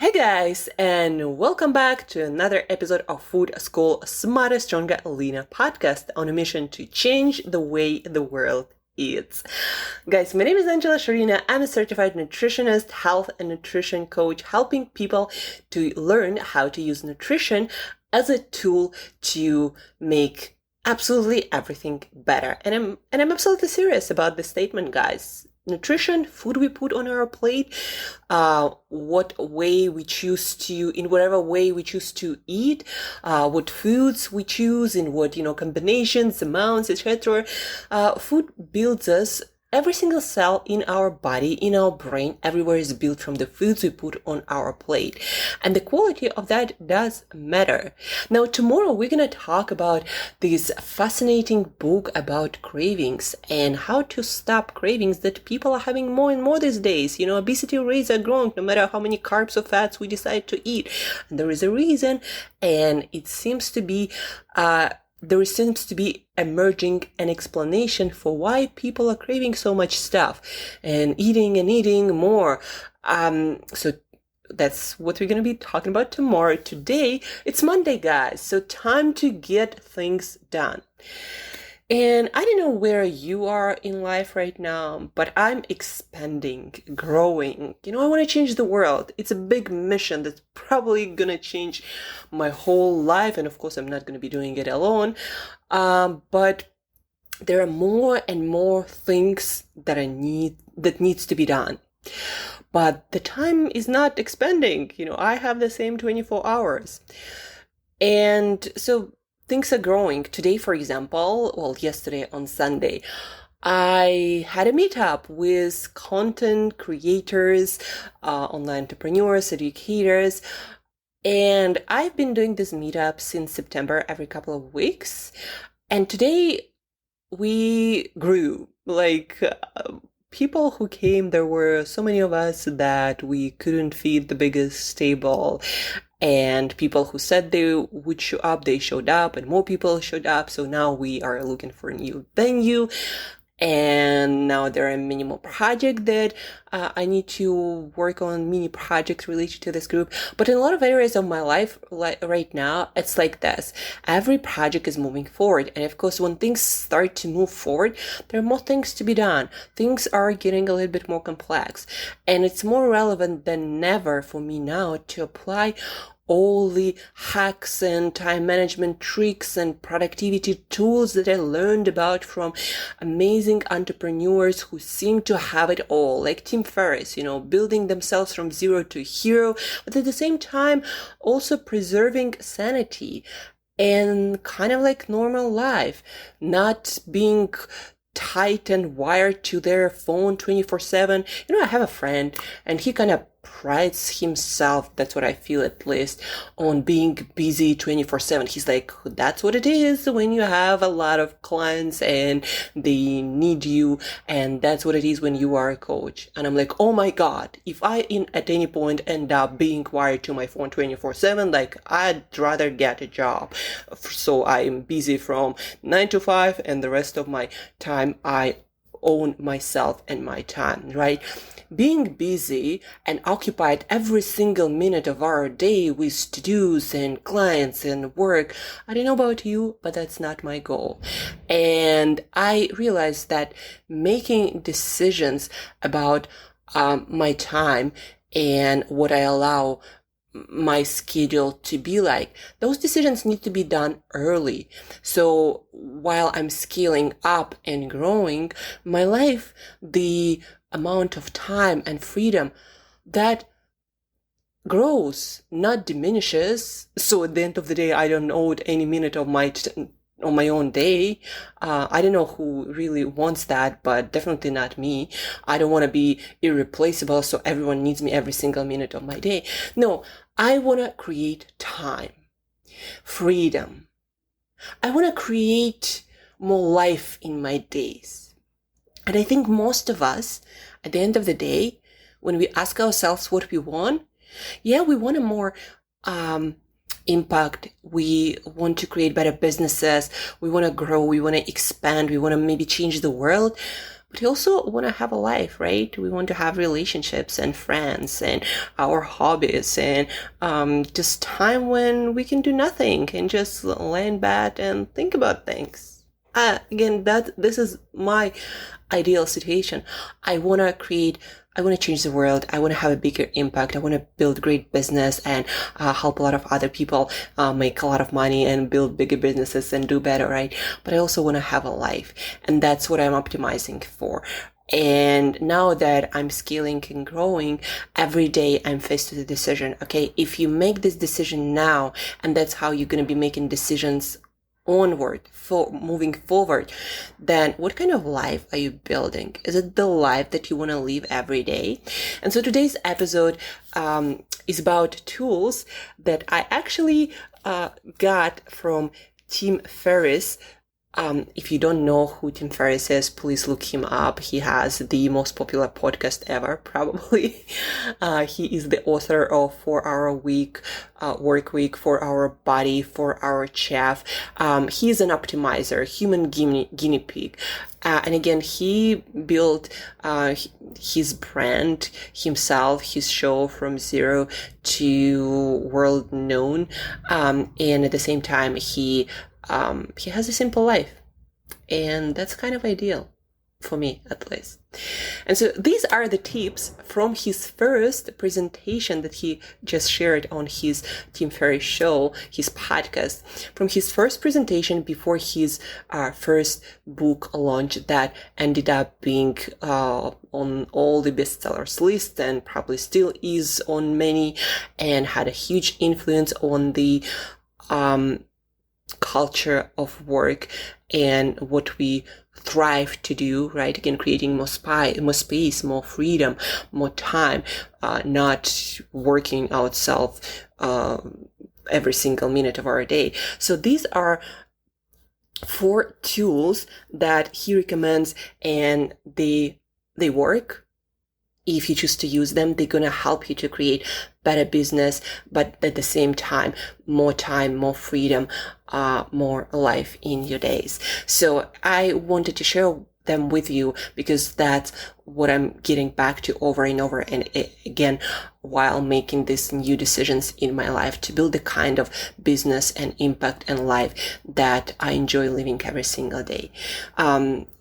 Hey guys, and welcome back to another episode of Food School Smarter, Stronger, Leaner podcast on a mission to change the way the world eats. Guys, my name is Shurina. I'm a certified nutritionist, health and nutrition coach, helping people to learn how to use nutrition as a tool to make absolutely everything better. And I'm absolutely serious about this statement, guys. Nutrition, food we put on our plate, what way we choose to, in whatever way we choose to eat, what foods we choose, in what, combinations, amounts, etc. Food builds us. Every single cell in our body, in our brain, everywhere is built from the foods we put on our plate. And the quality of that does matter. Now, tomorrow we're going to talk about this fascinating book about cravings and how to stop cravings that people are having more and more these days. Obesity rates are growing no matter how many carbs or fats we decide to eat. And there is a reason, and it seems to be there seems to be emerging an explanation for why people are craving so much stuff and eating more. So that's what we're going to be talking about tomorrow. Today, it's Monday, guys. So time to get things done. And I don't know where you are in life right now, but I'm expanding, growing. I want to change the world. It's a big mission that's probably going to change my whole life. And of course, I'm not going to be doing it alone. But there are more and more things that needs to be done. But the time is not expanding. I have the same 24 hours. And so things are growing. Today, for example, yesterday on Sunday, I had a meetup with content creators, online entrepreneurs, educators, and I've been doing this meetup since September every couple of weeks. And today we grew. People who came, there were so many of us that we couldn't feed the biggest table. And people who said they would show up, they showed up, and more people showed up. So now we are looking for a new venue. And now there are many more projects that I need to work on, mini projects related to this group. But in a lot of areas of my life right now, it's like this. Every project is moving forward. And of course, when things start to move forward, there are more things to be done. Things are getting a little bit more complex. And it's more relevant than ever for me now to apply all the hacks and time management tricks and productivity tools that I learned about from amazing entrepreneurs who seem to have it all, like Tim Ferriss, building themselves from zero to hero, but at the same time also preserving sanity and kind of like normal life, not being tight and wired to their phone 24/7. I have a friend and he kind of prides himself, that's what I feel at least, on being busy 24/7. He's like, that's what it is when you have a lot of clients and they need you, and that's what it is when you are a coach. And I'm like, oh my God, if I at any point end up being wired to my phone 24/7, I'd rather get a job. So I'm busy from 9 to 5 and the rest of my time I own myself and my time, right? Being busy and occupied every single minute of our day with to-dos and clients and work, I don't know about you, but that's not my goal. And I realized that making decisions about my time and what I allow my schedule to be like, those decisions need to be done early. So while I'm scaling up and growing my life, the amount of time and freedom that grows, not diminishes. So at the end of the day, I don't owe any minute of my on my own day. I don't know who really wants that, but definitely not me. I don't want to be irreplaceable, so everyone needs me every single minute of my day. No, I want to create time, freedom. I want to create more life in my days. And I think most of us, at the end of the day, when we ask ourselves what we want, we want a more impact. We want to create better businesses. We want to grow. We want to expand. We want to maybe change the world. but we also want to have a life, right? We want to have relationships and friends and our hobbies and just time when we can do nothing and just lay in bed and think about things. Again, this is my ideal situation. I want to change the world. I want to have a bigger impact. I want to build great business and help a lot of other people make a lot of money and build bigger businesses and do better, right? But I also want to have a life, and that's what I'm optimizing for. And now that I'm scaling and growing, every day I'm faced with a decision. Okay, if you make this decision now, and that's how you're going to be making decisions onward, for moving forward, then what kind of life are you building? Is it the life that you want to live every day? And so today's episode is about tools that I actually got from Tim Ferriss. If you don't know who Tim Ferriss is, please look him up. He has the most popular podcast ever, probably. He is the author of 4-Hour Week, Work Week, 4-Hour Body, 4-Hour Chef. He is an optimizer, human guinea pig. And again, he built his brand himself, his show from zero to world known. And at the same time, he has a simple life, and that's kind of ideal for me, at least. And so these are the tips from his first presentation that he just shared on his Tim Ferriss show, his podcast, from his first presentation before his first book launch that ended up being on all the bestsellers list and probably still is on many, and had a huge influence on the culture of work and what we thrive to do, right? Again, creating more space, more freedom, more time, not working ourselves every single minute of our day. So these are 4 tools that he recommends, and they work. If you choose to use them, they're going to help you to create better business, but at the same time, more freedom, more life in your days. So I wanted to share them with you because that's what I'm getting back to over and over and again while making these new decisions in my life to build the kind of business and impact and life that I enjoy living every single day.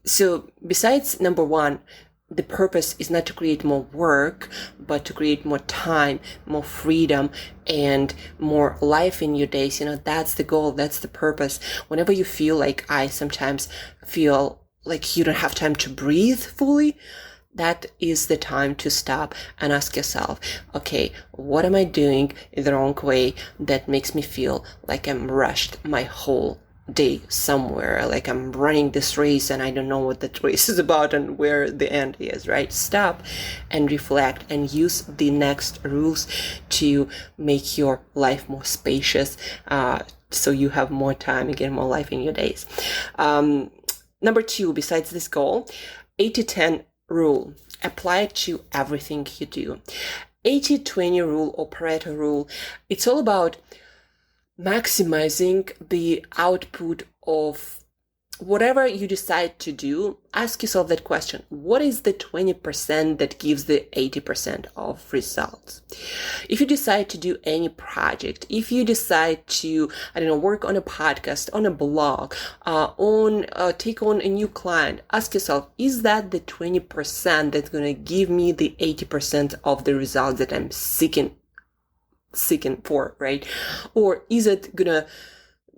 So besides number 1, the purpose is not to create more work, but to create more time, more freedom, and more life in your days. That's the goal. That's the purpose. Whenever you feel like I sometimes feel like you don't have time to breathe fully, that is the time to stop and ask yourself, okay, what am I doing in the wrong way that makes me feel like I'm rushed my whole day somewhere, like I'm running this race and I don't know what that race is about and where the end is, right? Stop and reflect and use the next rules to make your life more spacious, so you have more time and get more life in your days. Number 2, besides this goal, 80-10 rule. Apply it to everything you do. 80-20 rule or Pareto rule. It's all about maximizing the output of whatever you decide to do. Ask yourself that question. What is the 20% that gives the 80% of results? If you decide to do any project, if you decide to, work on a podcast, on a blog, take on a new client, ask yourself, is that the 20% that's going to give me the 80% of the results that I'm seeking for, right? Or is it gonna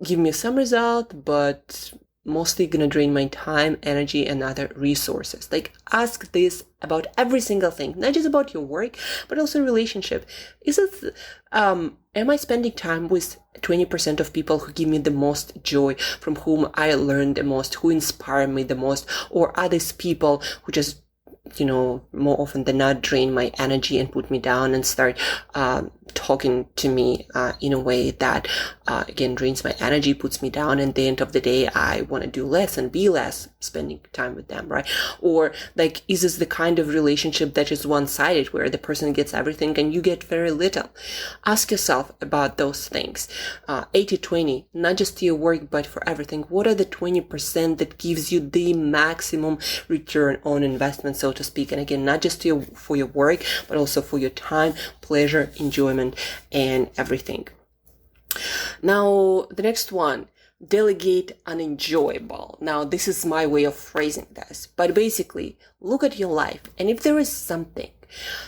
give me some result, but mostly gonna drain my time, energy, and other resources? Like, ask this about every single thing, not just about your work, but also relationship. Is it, am I spending time with 20% of people who give me the most joy, from whom I learn the most, who inspire me the most, or are these people who just more often than not drain my energy and put me down and start talking to me in a way that again drains my energy, puts me down, and at the end of the day I want to do less and be less spending time with them, right? Or like, is this the kind of relationship that is one-sided, where the person gets everything and you get very little? Ask yourself about those things. 80-20, not just to your work but for everything. What are the 20% that gives you the maximum return on investment, so to speak? And again, not just for your work but also for your time, pleasure, enjoyment, and everything. Now, the next one, delegate unenjoyable. Now, this is my way of phrasing this, but basically, look at your life, and if there is something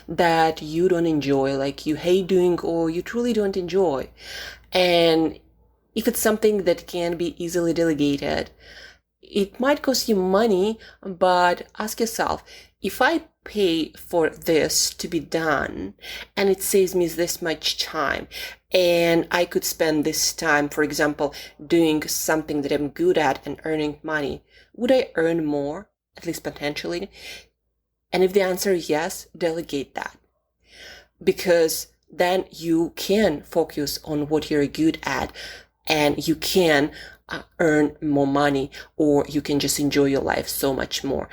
that you don't enjoy, like you hate doing or you truly don't enjoy, and if it's something that can be easily delegated, it might cost you money, but ask yourself, if I pay for this to be done and it saves me this much time, and I could spend this time, for example, doing something that I'm good at and earning money, would I earn more, at least potentially? And if the answer is yes, delegate that, because then you can focus on what you're good at, and you can earn more money, or you can just enjoy your life so much more.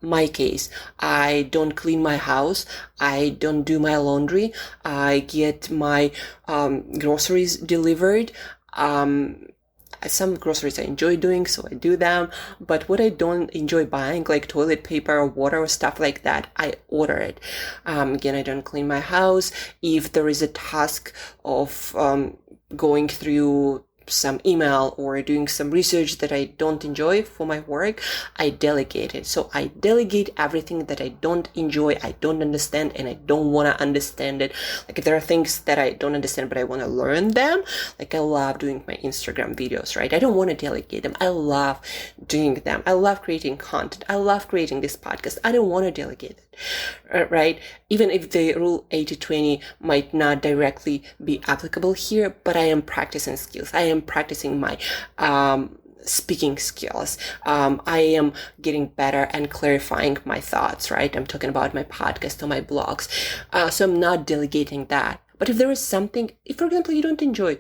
My case, I don't clean my house, I don't do my laundry, I get my groceries delivered. Some groceries I enjoy doing, so I do them, but what I don't enjoy buying, like toilet paper or water or stuff like that, I order it. Again, I don't clean my house. If there is a task of going through some email or doing some research that I don't enjoy for my work, I delegate it. So I delegate everything that I don't enjoy, I don't understand, and I don't want to understand it. Like, if there are things that I don't understand but I want to learn them, like I love doing my Instagram videos, right? I don't want to delegate them. I love doing them. I love creating content. I love creating this podcast. I don't want to delegate it, right? Even if the rule 80-20 might not directly be applicable here, but I am practicing skills. I am practicing my speaking skills. I am getting better and clarifying my thoughts, right? I'm talking about my podcast or my blogs. So I'm not delegating that. But if there is something, if for example you don't enjoy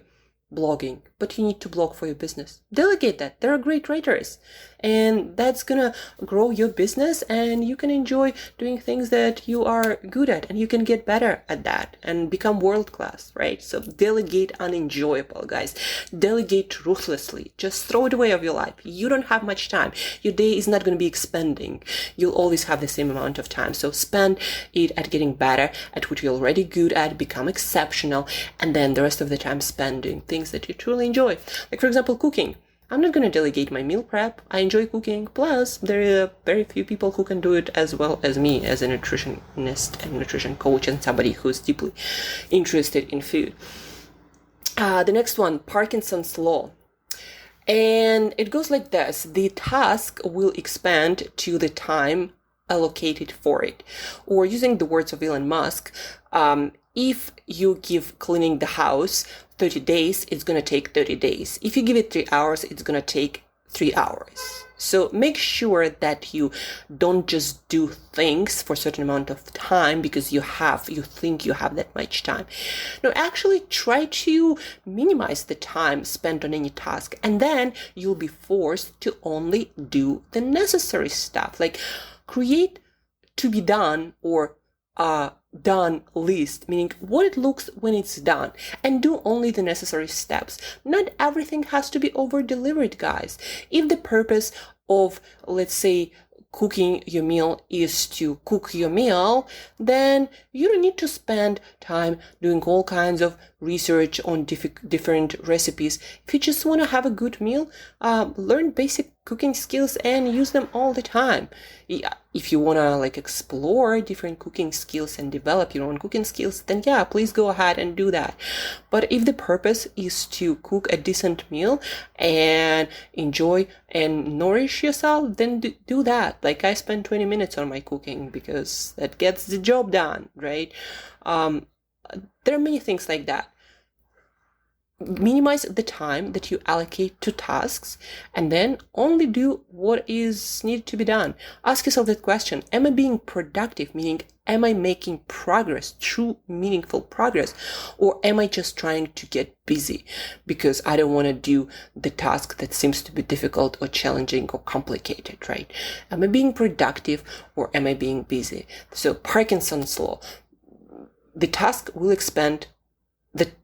blogging, but you need to blog for your business, delegate that. There are great writers, and that's gonna grow your business, and you can enjoy doing things that you are good at, and you can get better at that and become world class, right? So delegate unenjoyable, guys. Delegate ruthlessly. Just throw it away of your life. You don't have much time. Your day is not going to be expanding. You'll always have the same amount of time. So spend it at getting better at what you're already good at, become exceptional, and then the rest of the time spend doing things that you truly enjoy. Like, for example, cooking. I'm not going to delegate my meal prep. I enjoy cooking. Plus, there are very few people who can do it as well as me, as a nutritionist and nutrition coach and somebody who's deeply interested in food. The next one, Parkinson's law. And it goes like this. The task will expand to the time allocated for it. Or using the words of Elon Musk, if you give cleaning the house 30 days, it's going to take 30 days. If you give it 3 hours, it's going to take 3 hours. So make sure that you don't just do things for a certain amount of time because you think you have that much time. No, actually try to minimize the time spent on any task, and then you'll be forced to only do the necessary stuff. Like, create to be done or done list, meaning what it looks when it's done, and do only the necessary steps. Not everything has to be over delivered, guys. If the purpose of, let's say, cooking your meal is to cook your meal, then you don't need to spend time doing all kinds of research on different recipes. If you just want to have a good meal, learn basic cooking skills and use them all the time. If you want to explore different cooking skills and develop your own cooking skills, then yeah, please go ahead and do that. But if the purpose is to cook a decent meal and enjoy and nourish yourself, then do that. Like, I spend 20 minutes on my cooking because that gets the job done, right? There are many things like that. minimize the time that you allocate to tasks, and then only do what is needed to be done. Ask yourself that question: am I being productive? Meaning, am I making progress, true meaningful progress? Or am I just trying to get busy because I don't want to do the task that seems to be difficult or challenging or complicated, right? Am I being productive or am I being busy? So Parkinson's law, the task will expand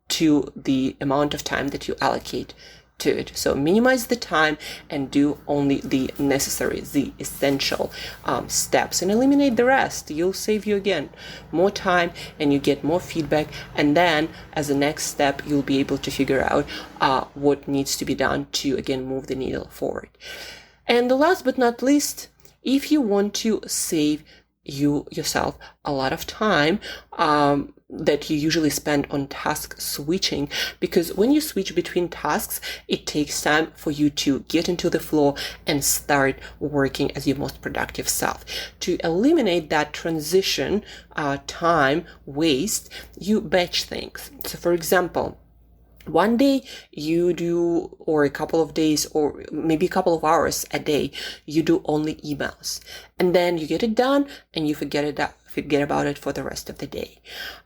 to the amount of time that you allocate to it. So minimize the time and do only the necessary, the essential steps, and eliminate the rest. You'll save you again more time and you get more feedback. And then as a next step, you'll be able to figure out what needs to be done to again move the needle forward. And the last but not least, if you want to save yourself a lot of time that you usually spend on task switching, because when you switch between tasks, it takes time for you to get into the flow and start working as your most productive self. To eliminate that transition time waste, you batch things. So for example, one day you do, or a couple of days, or maybe a couple of hours a day, you do only emails, and then you get it done and you forget about it for the rest of the day.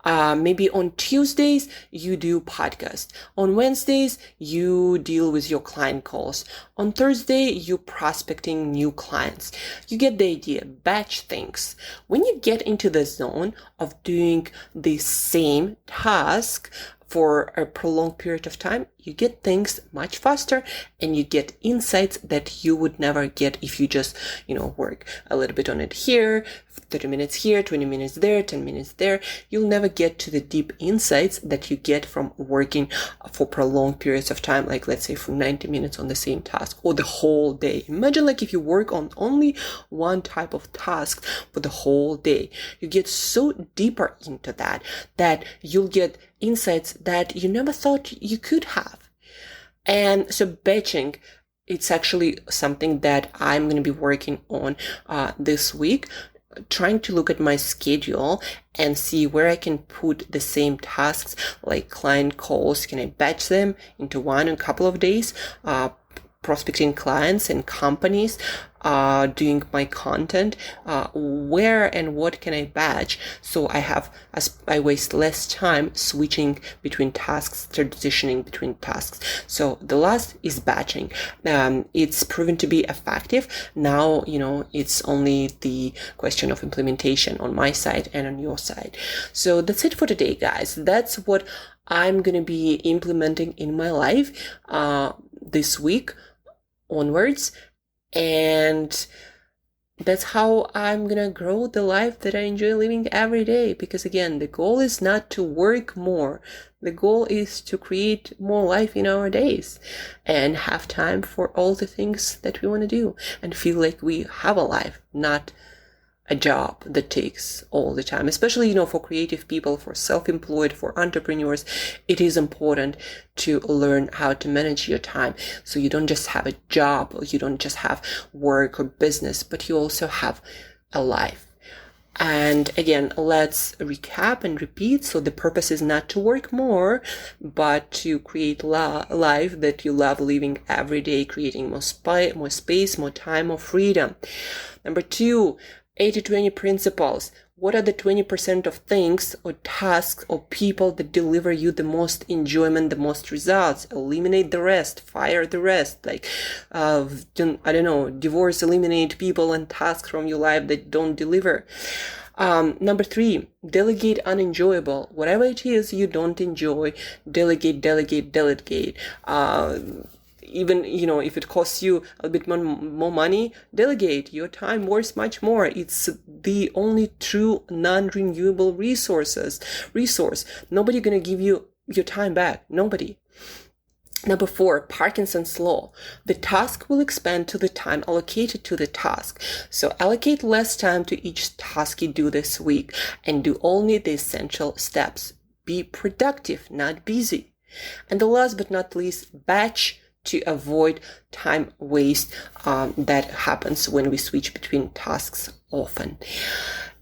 Maybe on Tuesdays you do podcast. On Wednesdays you deal with your client calls. On Thursday you prospecting new clients. You get the idea. Batch things. When you get into the zone of doing the same task for a prolonged period of time, you get things much faster and you get insights that you would never get if you just, work a little bit on it here, 30 minutes here, 20 minutes there, 10 minutes there. You'll never get to the deep insights that you get from working for prolonged periods of time, like let's say for 90 minutes on the same task or the whole day. Imagine like if you work on only one type of task for the whole day, you get so deeper into that you'll get insights that you never thought you could have. And so batching, it's actually something that I'm going to be working on this week, trying to look at my schedule and see where I can put the same tasks, like client calls. Can I batch them into one in a couple of days? Prospecting clients and companies, doing my content, where and what can I batch so I waste less time switching between tasks, transitioning between tasks. So the last is batching. It's proven to be effective. Now, it's only the question of implementation on my side and on your side. So that's it for today, guys. That's what I'm going to be implementing in my life this week onwards, and that's how I'm gonna grow the life that I enjoy living every day. Because again, the goal is not to work more. The goal is to create more life in our days and have time for all the things that we want to do and feel like we have a life, not a job that takes all the time. Especially, for creative people, for self-employed, for entrepreneurs, it is important to learn how to manage your time. So you don't just have a job, or you don't just have work or business, but you also have a life. And again, let's recap and repeat. So the purpose is not to work more, but to create life that you love living every day, creating more space, more time, more freedom. Number 2, 80-20 principles. What are the 20% of things or tasks or people that deliver you the most enjoyment, the most results? Eliminate the rest, fire the rest. Like, divorce, eliminate people and tasks from your life that don't deliver. Number 3, delegate unenjoyable. Whatever it is you don't enjoy, delegate. Even, if it costs you a bit more money, delegate. Your time worth much more. It's the only true non-renewable resource. Nobody gonna give you your time back. Nobody. Number 4, Parkinson's law. The task will expand to the time allocated to the task. So allocate less time to each task you do this week and do only the essential steps. Be productive, not busy. And the last but not least, batch to avoid time waste that happens when we switch between tasks often.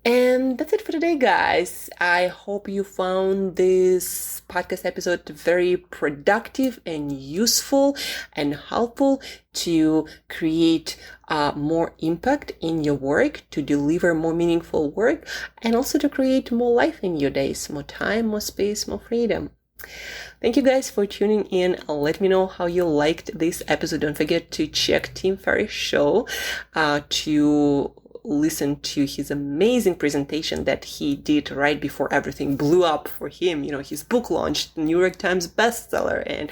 And that's it for today, guys. I hope you found this podcast episode very productive and useful and helpful to create more impact in your work, to deliver more meaningful work, and also to create more life in your days, more time, more space, more freedom. Thank you guys for tuning in. Let me know how you liked this episode. Don't forget to check Tim Ferriss' show to listen to his amazing presentation that he did right before everything blew up for him. His book launched, New York Times bestseller, and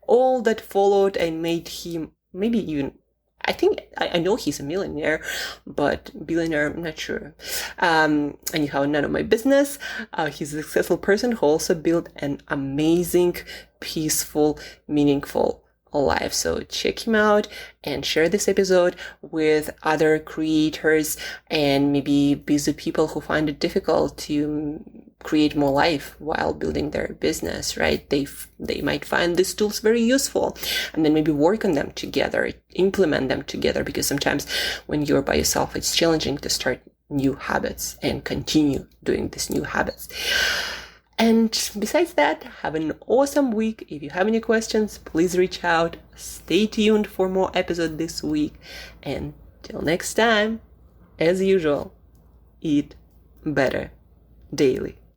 all that followed and made him maybe even, I know he's a millionaire, but billionaire, I'm not sure. Anyhow, none of my business. He's a successful person who also built an amazing, peaceful, meaningful life. So check him out and share this episode with other creators and maybe busy people who find it difficult to create more life while building their business, right? They might find these tools very useful, and then maybe work on them together, implement them together, because sometimes when you're by yourself, it's challenging to start new habits and continue doing these new habits. And besides that, have an awesome week. If you have any questions, please reach out. Stay tuned for more episodes this week. And till next time, as usual, eat better daily.